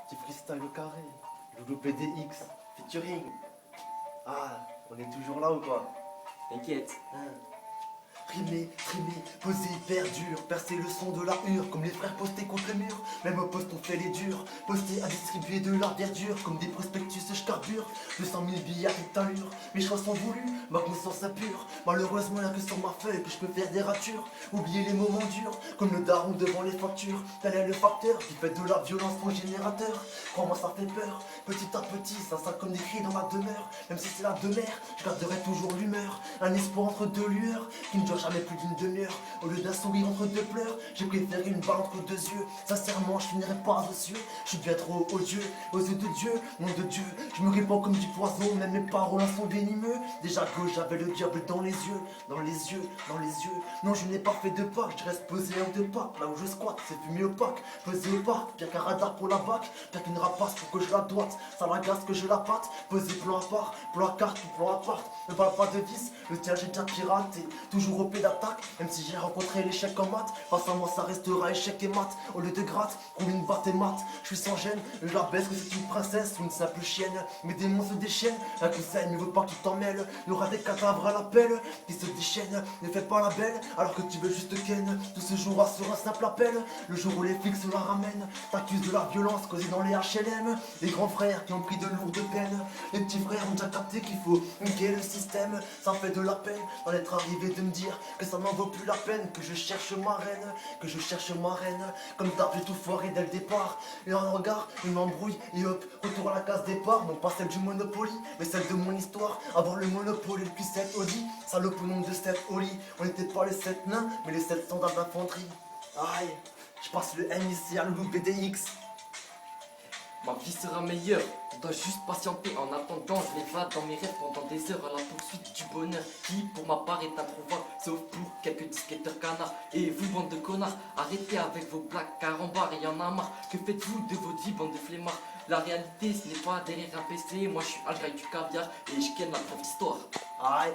Petit freestyle au carré. Loulou PDX. Featuring. Ah, on est toujours là ou quoi? T'inquiète. Rimer, poser hyper dur, percer le son de la hure, comme les frères postés contre le mur, même au poste on fait les durs, postés à distribuer de la verdure, comme des prospectus je carbure, 200 000 billets avec allure, mes choix sont voulus, ma conscience impure, malheureusement y'a que sur ma feuille que je peux faire des ratures, oublier les moments durs, comme le daron devant les factures, tel est le facteur qui fait de la violence mon générateur, crois-moi ça fait peur, petit à petit, ça sent comme des cris dans ma demeure, même si c'est la demeure, je garderai toujours l'humeur, un espoir entre deux lueurs, qui ne dure jamais plus d'une demi-heure. Au lieu d'un sourire entre deux pleurs, j'ai préféré une balle entre deux yeux. Sincèrement, je finirai pas aux cieux. Je suis bien trop odieux, aux yeux de Dieu, nom de Dieu. Je me répands comme du poison, même mes paroles sont venimeux. Déjà gauche, j'avais le diable dans les yeux, dans les yeux, dans les yeux. Non, je n'ai pas fait de Pâques, je reste posé en deux pas. Là où je squatte, c'est fumé opaque, posé au parc, bien qu'un radar pour la bac, bien qu'une rapace pour que je la doite. Ça m'agace que je la patte, posé plan à part, plan à carte ou plan à part. Ne parle pas de vice, le tien j'ai déjà piraté. Toujours au pied d'attaque, même si j'ai rencontré l'échec en maths. Face à moi ça restera échec et maths. Au lieu de gratte, roule une batte et mat. Je suis sans gêne, je la baisse que c'est une princesse ou une simple chienne. Mes démons se déchaînent, un conseil ne veut pas qu'il t'en mêle. Il y aura des cadavres à l'appel qui se déchaînent. Ne fais pas la belle alors que tu veux juste ken. Tout se jouera sur un simple appel. Le jour où les flics se la ramènent, t'accuses de la violence causée dans les HLM. Les grands frères qui ont pris de lourdes peines. Les petits frères ont déjà capté qu'il faut niquer le système. Ça fait de la peine d'en être arrivé de me dire que ça n'en vaut plus la peine, que je cherche ma reine, que je cherche ma reine. Comme d'hab j'ai tout foiré dès le départ. Et un regard, une m'embrouille et hop, retour à la case départ. Non pas celle du Monopoly, mais celle de mon histoire. Avoir le monopole et le Q7 Audi. Salope au nom de 7 Oli. On n'était pas les 7 nains, mais les 7 standards d'infanterie. Aïe, je passe le N ici à Loulou PDX. Ma vie sera meilleure, on doit juste patienter. En attendant, je m'évade dans mes rêves pendant des heures à la poursuite du bonheur qui, pour ma part, est introuvable, sauf pour quelques disquetteurs canards. Et vous, bande de connards, arrêtez avec vos blagues carambars, et y en a marre. Que faites-vous de votre vie, bande de flemmards? La réalité, ce n'est pas derrière un PC. Moi, je suis Algraï du caviar et je ken la prof d'histoire. Aïe.